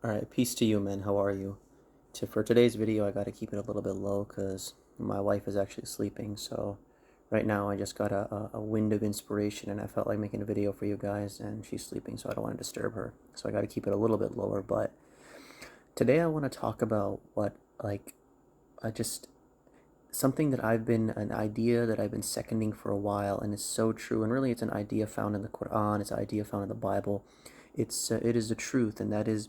Alright, peace to you, man. How are you? For today's video, I gotta keep it a little bit low because my wife is actually sleeping. So, right now, I just got a wind of inspiration and I felt like making a video for you guys, and she's sleeping, so I don't want to disturb her. So, I gotta keep it a little bit lower. But today, I want to talk about just something that an idea that I've been seconding for a while, and it's so true. And really, it's an idea found in the Quran, it's an idea found in the Bible. It is the truth, and that is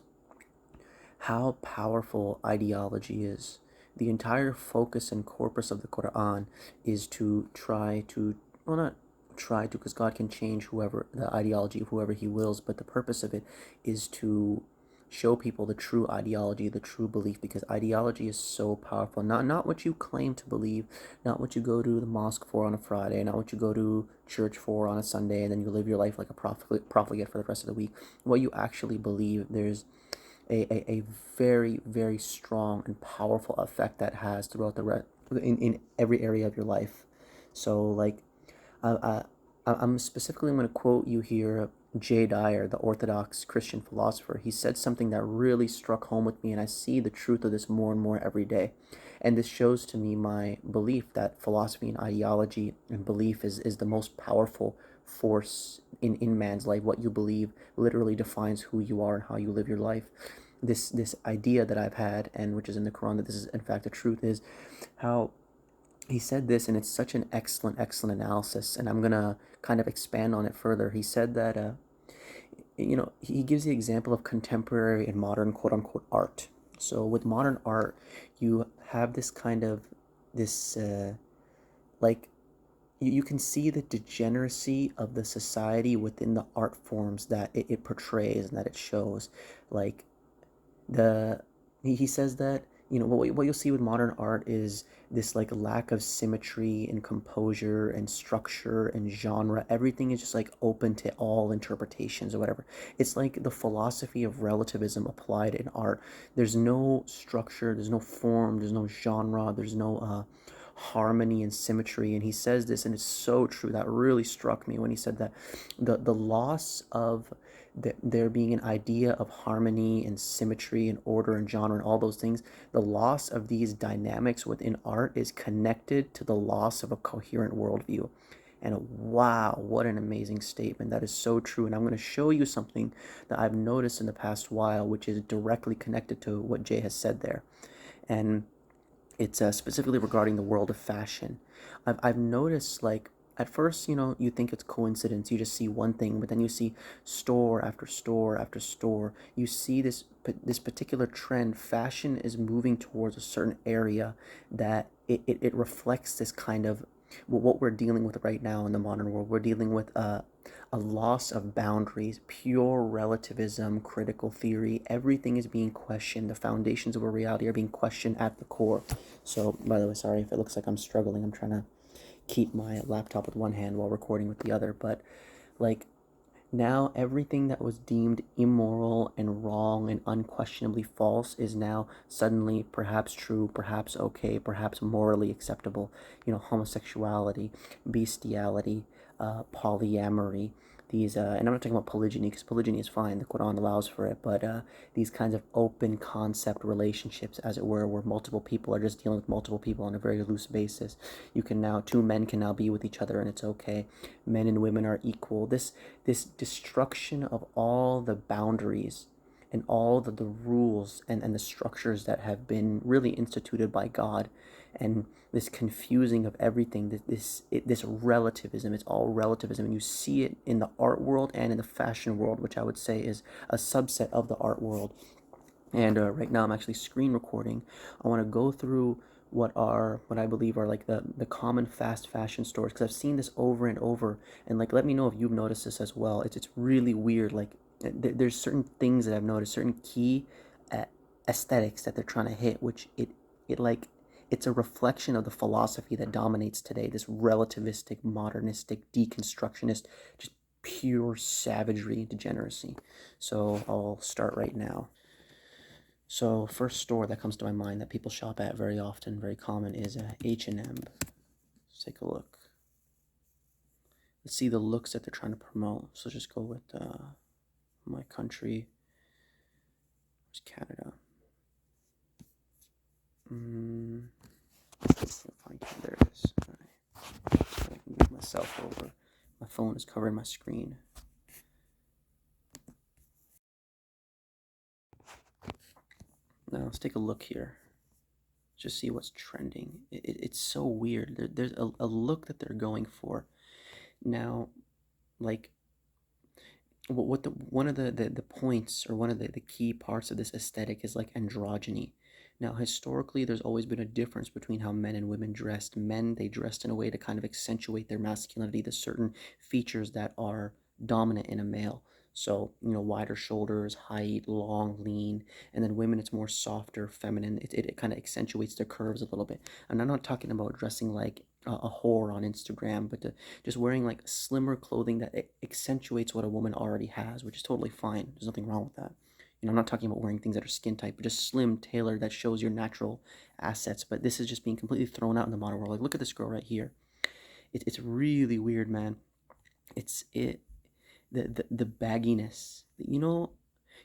how powerful ideology is. The entire focus and corpus of the Quran is to try to, well, not try to, because God can change the ideology of whoever He wills, but the purpose of it is to show people the true ideology, the true belief, because ideology is so powerful. Not what you claim to believe, not what you go to the mosque for on a Friday, not what you go to church for on a Sunday, and then you live your life like a profligate for the rest of the week. What you actually believe, there's a very, very strong and powerful effect that has throughout in every area of your life. So, I, I'm specifically going to quote you here, Jay Dyer, the Orthodox Christian philosopher. He said something that really struck home with me, and I see the truth of this more and more every day. And this shows to me my belief that philosophy and ideology and belief is the most powerful force in man's life. What you believe literally defines who you are and how you live your life. This idea that I've had, and which is in the Quran, that this is in fact the truth, is how he said this, and it's such an excellent analysis, and I'm gonna kind of expand on it further. He said that he gives the example of contemporary and modern quote unquote art. So with modern art, you have this kind of this like you can see the degeneracy of the society within the art forms that it portrays and that it shows. Like the he says that what you'll see with modern art is this like lack of symmetry and composure and structure and genre. Everything is just like open to all interpretations or whatever. It's like the philosophy of relativism applied in art. There's no structure, there's no form, there's no genre, there's no harmony and symmetry. And he says this, and it's so true. That really struck me when he said that the loss of there being an idea of harmony and symmetry and order and genre and all those things, the loss of these dynamics within art is connected to the loss of a coherent worldview. And wow, what an amazing statement. That is so true. And I'm going to show you something that I've noticed in the past while, which is directly connected to what Jay has said there. And it's specifically regarding the world of fashion. I've noticed, like, at first, you think it's coincidence. You just see one thing, but then you see store after store after store. You see this particular trend. Fashion is moving towards a certain area that it reflects this kind of what we're dealing with right now in the modern world. We're dealing with a loss of boundaries, pure relativism, critical theory. Everything is being questioned. The foundations of a reality are being questioned at the core. So, by the way, sorry if it looks like I'm struggling. I'm trying to keep my laptop with one hand while recording with the other. But, like, now everything that was deemed immoral and wrong and unquestionably false is now suddenly perhaps true, perhaps okay, perhaps morally acceptable. Homosexuality, bestiality, polyamory, and I'm not talking about polygyny, because polygyny is fine, the Quran allows for it, but these kinds of open concept relationships, as it were, where multiple people are just dealing with multiple people on a very loose basis. Two men can now be with each other and it's okay. Men and women are equal. This destruction of all the boundaries and all the rules and the structures that have been really instituted by God, and this confusing of everything, this relativism. It's all relativism, and you see it in the art world and in the fashion world, which I would say is a subset of the art world. And right now I'm actually screen recording. I want to go through what I believe are like the common fast fashion stores, because I've seen this over and over. And like, let me know if you've noticed this as well. It's really weird. Like, there's certain things that I've noticed, certain key uh, aesthetics that they're trying to hit, which it like it's a reflection of the philosophy that dominates today. This relativistic, modernistic, deconstructionist, just pure savagery and degeneracy. So I'll start right now. So first store that comes to my mind that people shop at very often, very common, is H&M. Let's take a look. Let's see the looks that they're trying to promote. So just go with my country. Where's Canada? Find it. There it is. All right. So I can move myself over. My phone is covering my screen. Now let's take a look here. Just see what's trending. It's so weird. There's a look that they're going for. Now, like, what the one of the points, or one of the key parts of this aesthetic is like androgyny. Now, historically, there's always been a difference between how men and women dressed. Men, they dressed in a way to kind of accentuate their masculinity, the certain features that are dominant in a male. So, wider shoulders, height, long, lean. And then women, it's more softer, feminine. It kind of accentuates their curves a little bit. And I'm not talking about dressing like a whore on Instagram, but just wearing like slimmer clothing that accentuates what a woman already has, which is totally fine. There's nothing wrong with that. I'm not talking about wearing things that are skin tight, but just slim, tailored, that shows your natural assets. But this is just being completely thrown out in the modern world. Like, look at this girl right here. It's really weird, man. The bagginess. You know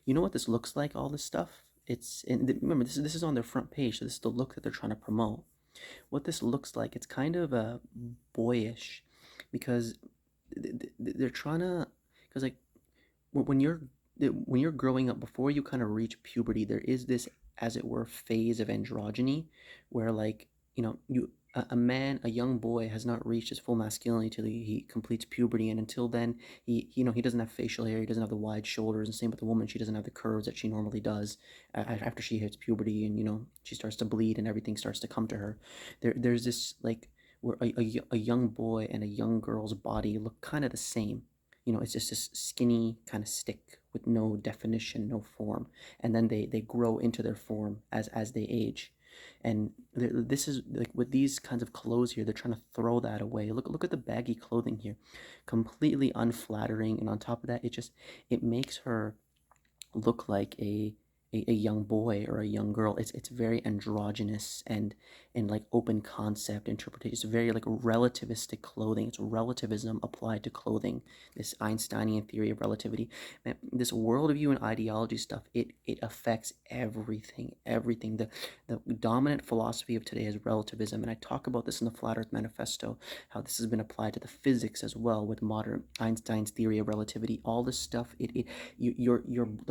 what this looks like. All this stuff. Remember, this is on their front page. So this is the look that they're trying to promote. What this looks like, it's kind of boyish, because they're trying to, because like when you're growing up, before you kind of reach puberty, there is this, as it were, phase of androgyny, where like a man, a young boy, has not reached his full masculinity until he completes puberty, and until then he doesn't have facial hair, he doesn't have the wide shoulders, and same with the woman, she doesn't have the curves that she normally does after she hits puberty, and she starts to bleed and everything starts to come to her. There's this, like, where a young boy and a young girl's body look kind of the same. It's just this skinny kind of stick with no definition, no form, and then they grow into their form as they age. And this is like, with these kinds of clothes here, they're trying to throw that away. Look at the baggy clothing here, completely unflattering, and on top of that, it makes her look like a young boy or a young girl. It's very androgynous and like open concept interpretation. It's very like relativistic clothing. It's relativism applied to clothing. This Einsteinian theory of relativity, man, this worldview and ideology stuff. It affects everything. Everything. The dominant philosophy of today is relativism, and I talk about this in the Flat Earth Manifesto. How this has been applied to the physics as well, with modern Einstein's theory of relativity. All this stuff. The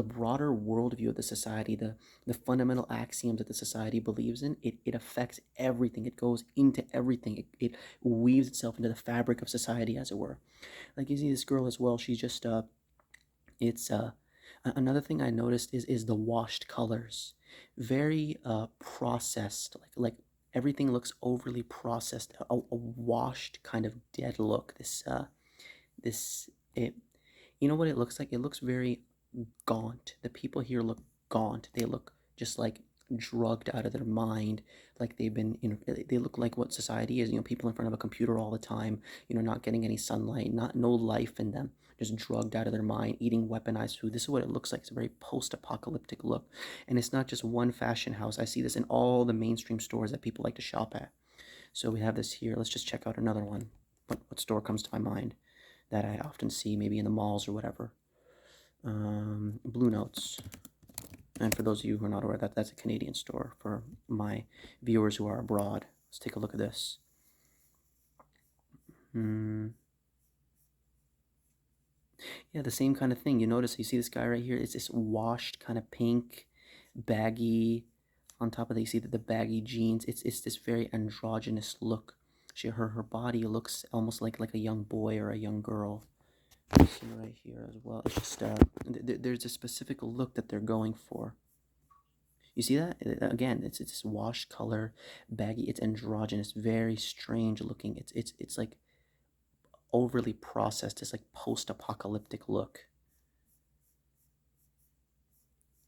broader worldview of the society, the fundamental axioms that the society believes in, it affects everything. It goes into everything. It weaves itself into the fabric of society, as it were. Like, you see this girl as well. She's just it's another thing I noticed is the washed colors. Very processed. Like everything looks overly processed. A washed kind of dead look. This it You know what it looks like? It looks very gaunt. The people here look gaunt. They look just like drugged out of their mind. Like they've been, they look like what society is. People in front of a computer all the time. Not getting any sunlight, no life in them. Just drugged out of their mind, eating weaponized food. This is what it looks like. It's a very post-apocalyptic look, and it's not just one fashion house. I see this in all the mainstream stores that people like to shop at. So we have this here. Let's just check out another one. What store comes to my mind that I often see, maybe in the malls or whatever? Blue Notes. And for those of you who are not aware, that's a Canadian store. For my viewers who are abroad, let's take a look at this. Yeah, the same kind of thing. You notice, you see this guy right here? It's this washed kind of pink, baggy. On top of that, you see that the baggy jeans. It's this very androgynous look. Her body looks almost like a young boy or a young girl. You see right here as well. It's just there's a specific look that they're going for. You see that? Again, it's this washed color, baggy. It's androgynous, very strange looking. It's like overly processed. It's like post-apocalyptic look.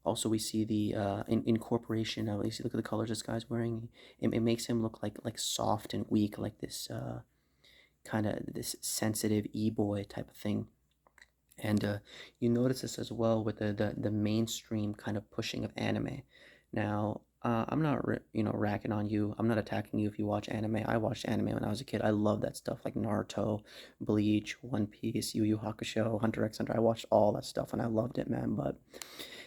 Also, we see the incorporation of, you see, look at the colors this guy's wearing. It makes him look like soft and weak, like this kind of this sensitive e-boy type of thing. And you notice this as well with the mainstream kind of pushing of anime. Now, I'm not racking on you. I'm not attacking you if you watch anime. I watched anime when I was a kid. I love that stuff, like Naruto, Bleach, One Piece, Yu Yu Hakusho, Hunter x Hunter. I watched all that stuff and I loved it, man. But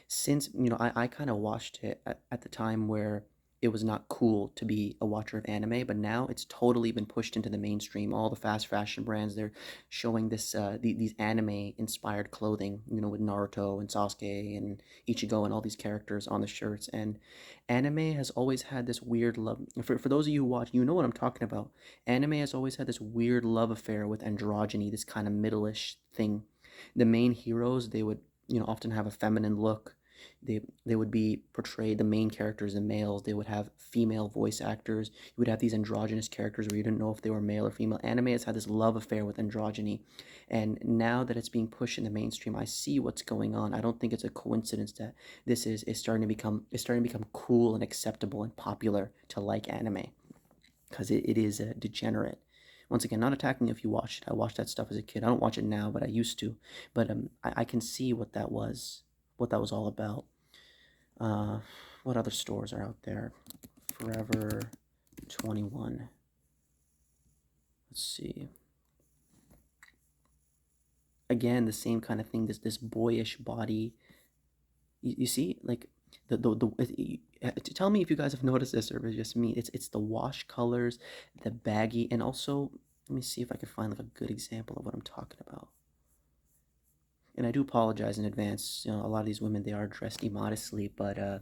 since I kind of watched it at the time where it was not cool to be a watcher of anime, but now it's totally been pushed into the mainstream. All the fast fashion brands, they're showing these anime inspired clothing, with Naruto and Sasuke and Ichigo and all these characters on the shirts. And anime has always had this weird love. For those of you who watch, you know what I'm talking about. Anime has always had this weird love affair with androgyny, this kind of middle-ish thing. The main heroes, they would often have a feminine look. They would be portrayed, the main characters, the males. They would have female voice actors. You would have these androgynous characters where you didn't know if they were male or female. Anime has had this love affair with androgyny, and now that it's being pushed in the mainstream, I see what's going on. I don't think it's a coincidence that this is starting to become cool and acceptable and popular to like anime, because it is degenerate. Once again, not attacking if you watched it. I watched that stuff as a kid. I don't watch it now, but I used to. But I can see what that was all about. Uh, what other stores are out there? Forever 21. Let's see. Again, the same kind of thing. This boyish body. You see, like tell me if you guys have noticed this or if it's just me. It's the wash colors, the baggy, and also let me see if I can find like a good example of what I'm talking about. And I do apologize in advance. A lot of these women, they are dressed immodestly, but I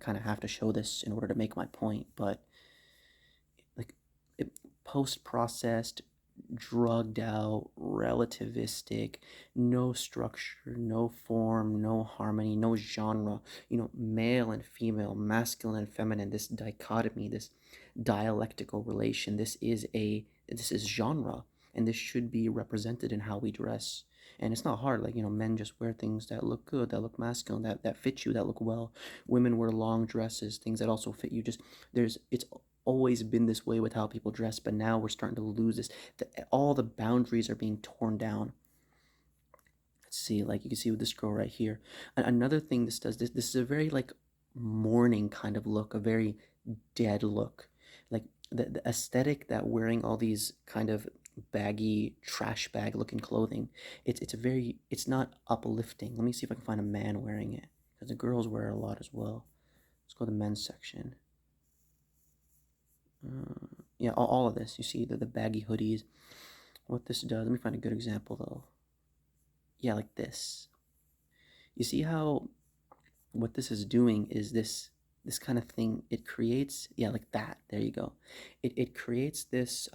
kind of have to show this in order to make my point. But like, post-processed, drugged out, relativistic, no structure, no form, no harmony, no genre. Male and female, masculine and feminine. This dichotomy, this dialectical relation. This is genre, and this should be represented in how we dress. And it's not hard. Like, men just wear things that look good, that look masculine, that fit you, that look well. Women wear long dresses, things that also fit you. Just it's always been this way with how people dress, but now we're starting to lose this. All the boundaries are being torn down. Let's see, like you can see with this girl right here. Another thing this does, this is a very like mourning kind of look, a very dead look. Like the aesthetic that wearing all these kind of baggy trash bag looking clothing, it's not uplifting. Let me see if I can find a man wearing it, because the girls wear it a lot as well. Let's go to the men's section. Yeah, all of this. You see the baggy hoodies. What this does, let me find a good example though. Yeah, like this. You see how what this is doing is this kind of thing. It creates, yeah, like that. There you go. It creates these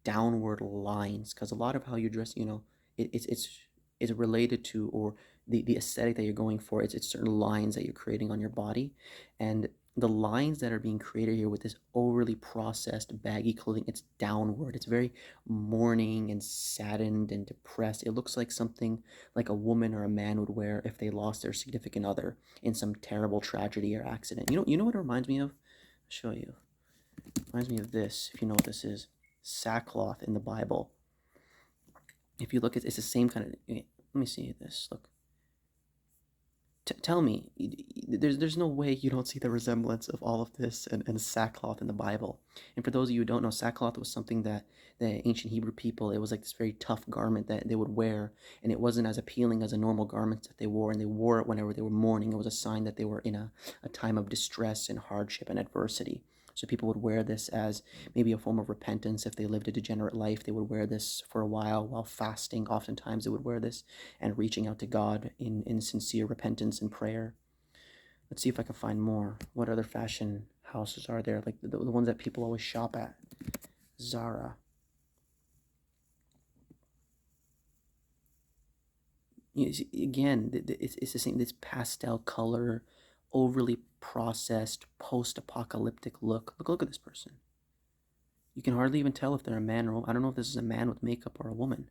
downward lines, because a lot of how you dress, it's related to, or the aesthetic that you're going for. It's certain lines that you're creating on your body, and the lines that are being created here with this overly processed baggy clothing, it's downward. It's very mourning and saddened and depressed. It looks like something like a woman or a man would wear if they lost their significant other in some terrible tragedy or accident. You know what it reminds me of? I'll show you. It reminds me of this, if you know what this is. Sackcloth in the Bible. If you look, it's the same kind of. Let me see this. Look. Tell me, there's no way you don't see the resemblance of all of this and sackcloth in the Bible. And for those of you who don't know, sackcloth was something that the ancient Hebrew people, it was like this very tough garment that they would wear, and it wasn't as appealing as a normal garment that they wore, and they wore it whenever they were mourning. It was a sign that they were in a time of distress and hardship and adversity. So people would wear this as maybe a form of repentance. If they lived a degenerate life, they would wear this for a while fasting. Oftentimes they would wear this and reaching out to God in sincere repentance and prayer. Let's see if I can find more. What other fashion houses are there? Like the ones that people always shop at. Zara. Again, it's the same, this pastel color, overly processed, post-apocalyptic look. Look at this person. You can hardly even tell if they're a man or I don't know if this is a man with makeup or a woman.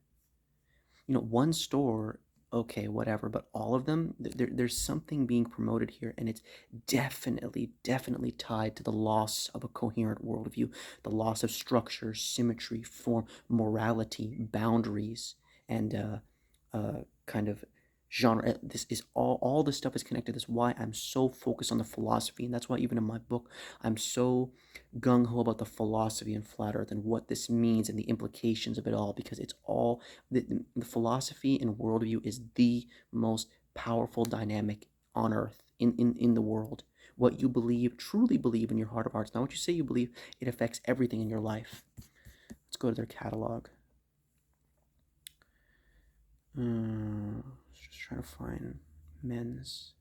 One store, okay, whatever, but all of them, there's something being promoted here, and it's definitely tied to the loss of a coherent worldview, the loss of structure, symmetry, form, morality, boundaries, and kind of genre. This is all this stuff is connected. That's why I'm so focused on the philosophy, and that's why even in my book I'm so gung-ho about the philosophy and flat earth and what this means and the implications of it all, because it's all the philosophy and worldview is the most powerful dynamic on earth, in the world. What you believe, truly believe in your heart of hearts, not what you say you believe, it affects everything in your life. Let's go to their catalog. Just trying to find men's.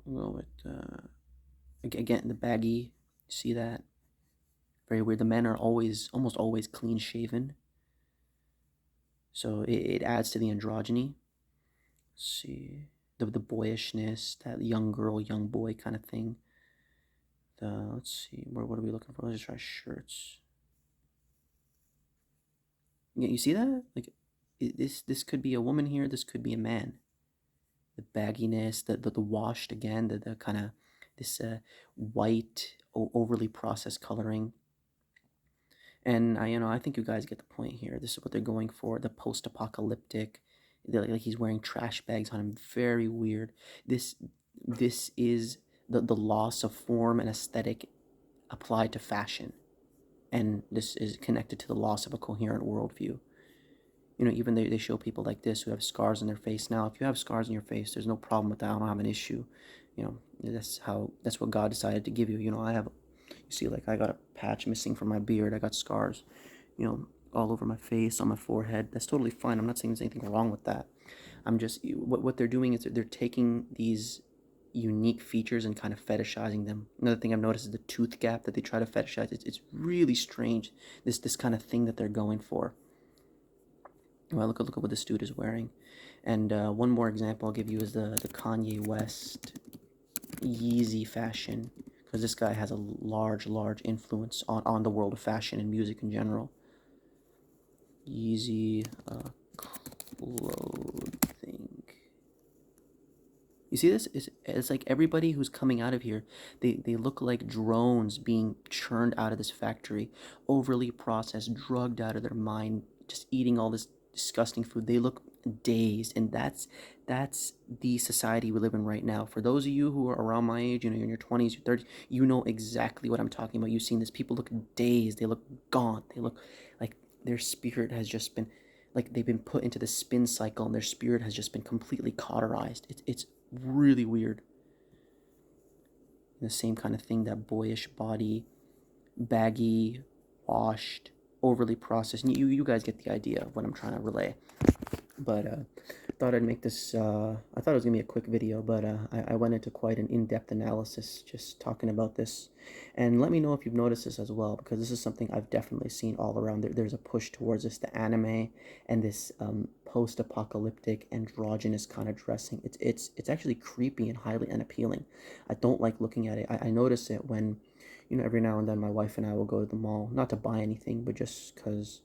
We'll go with, again, the baggy. See that? Very weird. The men are almost always clean shaven. So it adds to the androgyny. Let's see. The boyishness, that young girl, young boy kind of thing. Let's see. What are we looking for? Let's just try shirts. Yeah, you see that? Like, this could be a woman here. This could be a man. The bagginess, the washed again, the kind of this white, overly processed coloring. And I think you guys get the point here. This is what they're going for. The post-apocalyptic. Like he's wearing trash bags on him. Very weird. This is the loss of form and aesthetic applied to fashion. And this is connected to the loss of a coherent worldview. Even they show people like this who have scars on their face. Now, if you have scars on your face, there's no problem with that. I don't have an issue. That's what God decided to give you. You see, like, I got a patch missing from my beard. I got scars, all over my face, on my forehead. That's totally fine. I'm not saying there's anything wrong with that. I'm just, what they're doing is they're taking these unique features and kind of fetishizing them. Another thing I've noticed is the tooth gap that they try to fetishize. It's really strange, this kind of thing that they're going for. Well, look at what this dude is wearing. And one more example I'll give you is the Kanye West Yeezy fashion, because this guy has a large influence on the world of fashion and music in general. Yeezy clothing. You see this? It's like everybody who's coming out of here, they look like drones being churned out of this factory, overly processed, drugged out of their mind, just eating all this disgusting food. They look dazed, and that's the society we live in right now. For those of you who are around my age, you're in your 20s, your 30s, you know exactly what I'm talking about. You've seen this. People look dazed. They look gaunt. They look like their spirit has just been, like they've been put into the spin cycle, and their spirit has just been completely cauterized. It's really weird. And the same kind of thing, that boyish body, baggy, washed, overly processed. You guys get the idea of what I'm trying to relay. But thought I'd make this, I thought it was going to be a quick video, but I went into quite an in-depth analysis just talking about this. And let me know if you've noticed this as well, because this is something I've definitely seen all around. There's a push towards this, the anime and this post-apocalyptic androgynous kind of dressing. It's actually creepy and highly unappealing. I don't like looking at it. I notice it when, every now and then my wife and I will go to the mall, not to buy anything, but just because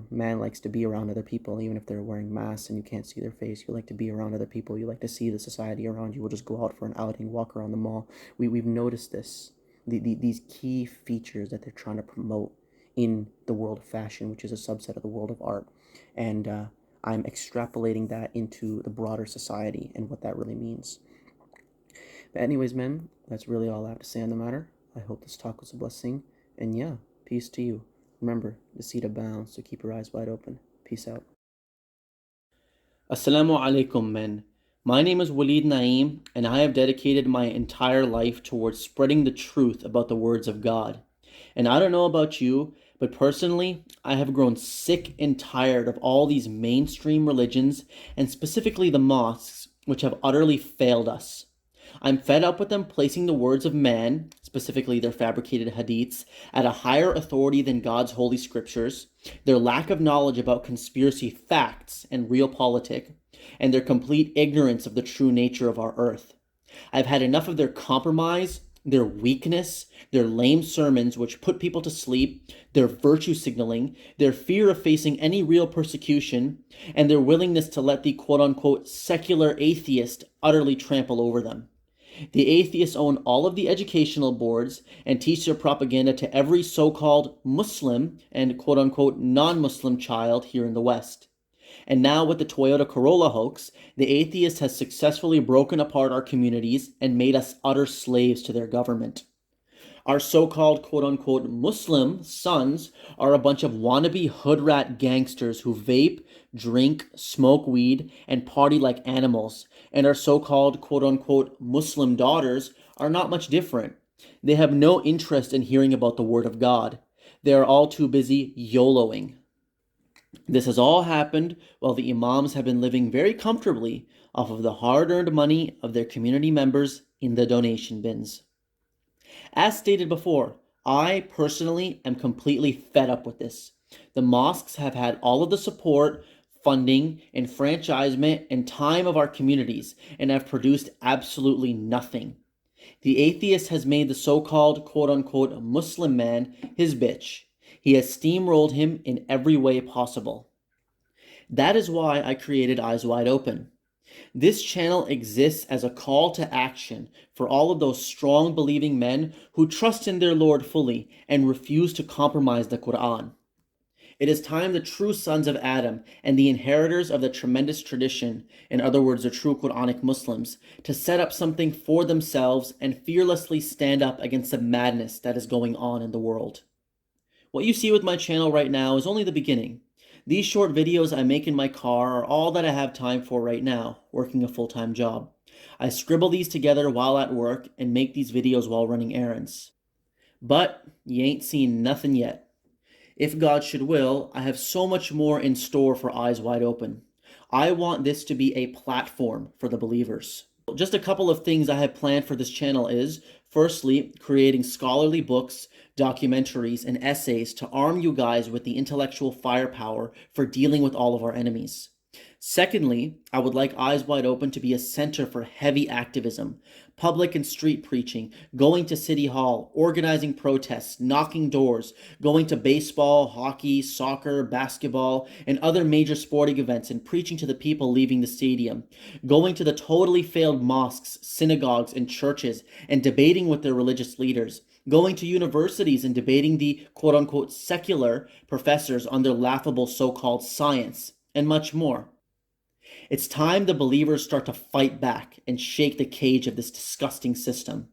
man likes to be around other people, even if they're wearing masks and you can't see their face. You like to be around other people. You like to see the society around you. We'll just go out for an outing, walk around the mall. We've noticed this, these key features that they're trying to promote in the world of fashion, which is a subset of the world of art. And I'm extrapolating that into the broader society and what that really means. But anyways, men, that's really all I have to say on the matter. I hope this talk was a blessing. And yeah, peace to you. Remember, deceit abounds, so keep your eyes wide open. Peace out. Assalamu alaikum, men. My name is Walid Naeem, and I have dedicated my entire life towards spreading the truth about the words of God. And I don't know about you, but personally, I have grown sick and tired of all these mainstream religions, and specifically the mosques, which have utterly failed us. I'm fed up with them placing the words of man, specifically their fabricated hadiths, at a higher authority than God's holy scriptures, their lack of knowledge about conspiracy facts and realpolitik, and their complete ignorance of the true nature of our earth. I've had enough of their compromise, their weakness, their lame sermons which put people to sleep, their virtue signaling, their fear of facing any real persecution, and their willingness to let the quote-unquote secular atheist utterly trample over them. The atheists own all of the educational boards and teach their propaganda to every so-called Muslim and quote-unquote non-Muslim child here in the West. And now with the Toyota Corolla hoax, the atheist has successfully broken apart our communities and made us utter slaves to their government. Our so-called quote-unquote Muslim sons are a bunch of wannabe hood rat gangsters who vape, drink, smoke weed, and party like animals. And our so-called quote-unquote Muslim daughters are not much different. They have no interest in hearing about the Word of God. They are all too busy YOLOing. This has all happened while the imams have been living very comfortably off of the hard-earned money of their community members in the donation bins. As stated before, I personally am completely fed up with this. The mosques have had all of the support, funding, enfranchisement, and time of our communities and have produced absolutely nothing. The atheist has made the so-called quote-unquote Muslim man his bitch. He has steamrolled him in every way possible. That is why I created Eyes Wide Open. This channel exists as a call to action for all of those strong believing men who trust in their Lord fully and refuse to compromise the Quran. It is time the true sons of Adam and the inheritors of the tremendous tradition, in other words, the true Quranic Muslims, to set up something for themselves and fearlessly stand up against the madness that is going on in the world. What you see with my channel right now is only the beginning. These short videos I make in my car are all that I have time for right now, working a full-time job. I scribble these together while at work and make these videos while running errands. But you ain't seen nothing yet. If God should will, I have so much more in store for Eyes Wide Open. I want this to be a platform for the believers. Just a couple of things I have planned for this channel is, firstly, creating scholarly books, documentaries, and essays to arm you guys with the intellectual firepower for dealing with all of our enemies. Secondly, I would like Eyes Wide Open to be a center for heavy activism, public and street preaching, going to City Hall, organizing protests, knocking doors, going to baseball, hockey, soccer, basketball, and other major sporting events and preaching to the people leaving the stadium, going to the totally failed mosques, synagogues, and churches and debating with their religious leaders, going to universities and debating the quote-unquote secular professors on their laughable so-called science, and much more. It's time the believers start to fight back and shake the cage of this disgusting system.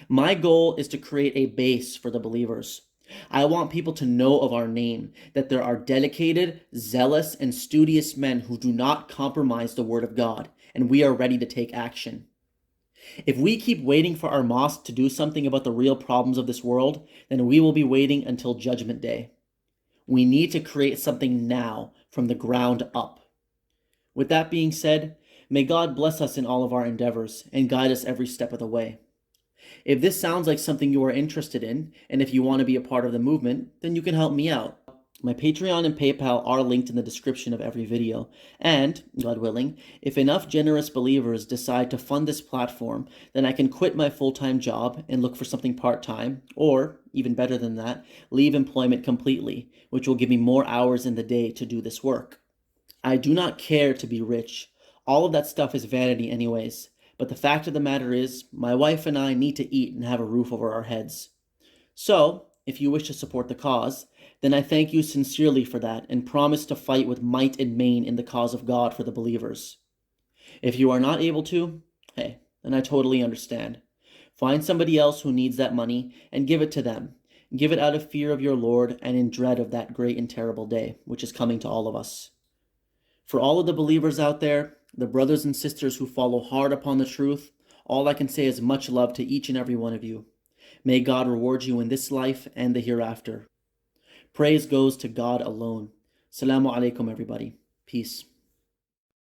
My goal is to create a base for the believers. I want people to know of our name, that there are dedicated, zealous, and studious men who do not compromise the Word of God, and we are ready to take action. If we keep waiting for our mosque to do something about the real problems of this world, then we will be waiting until Judgment Day. We need to create something now, from the ground up. With that being said, may God bless us in all of our endeavors and guide us every step of the way. If this sounds like something you are interested in, and if you want to be a part of the movement, then you can help me out. My Patreon and PayPal are linked in the description of every video, and, God willing, if enough generous believers decide to fund this platform, then I can quit my full-time job and look for something part-time, or, even better than that, leave employment completely, which will give me more hours in the day to do this work. I do not care to be rich. All of that stuff is vanity anyways. But the fact of the matter is, my wife and I need to eat and have a roof over our heads. So, if you wish to support the cause, then I thank you sincerely for that and promise to fight with might and main in the cause of God for the believers. If you are not able to, hey, then I totally understand. Find somebody else who needs that money and give it to them. Give it out of fear of your Lord and in dread of that great and terrible day, which is coming to all of us. For all of the believers out there, the brothers and sisters who follow hard upon the truth, all I can say is much love to each and every one of you. May God reward you in this life and the hereafter. Praise goes to God alone. Assalamu alaikum, everybody. Peace.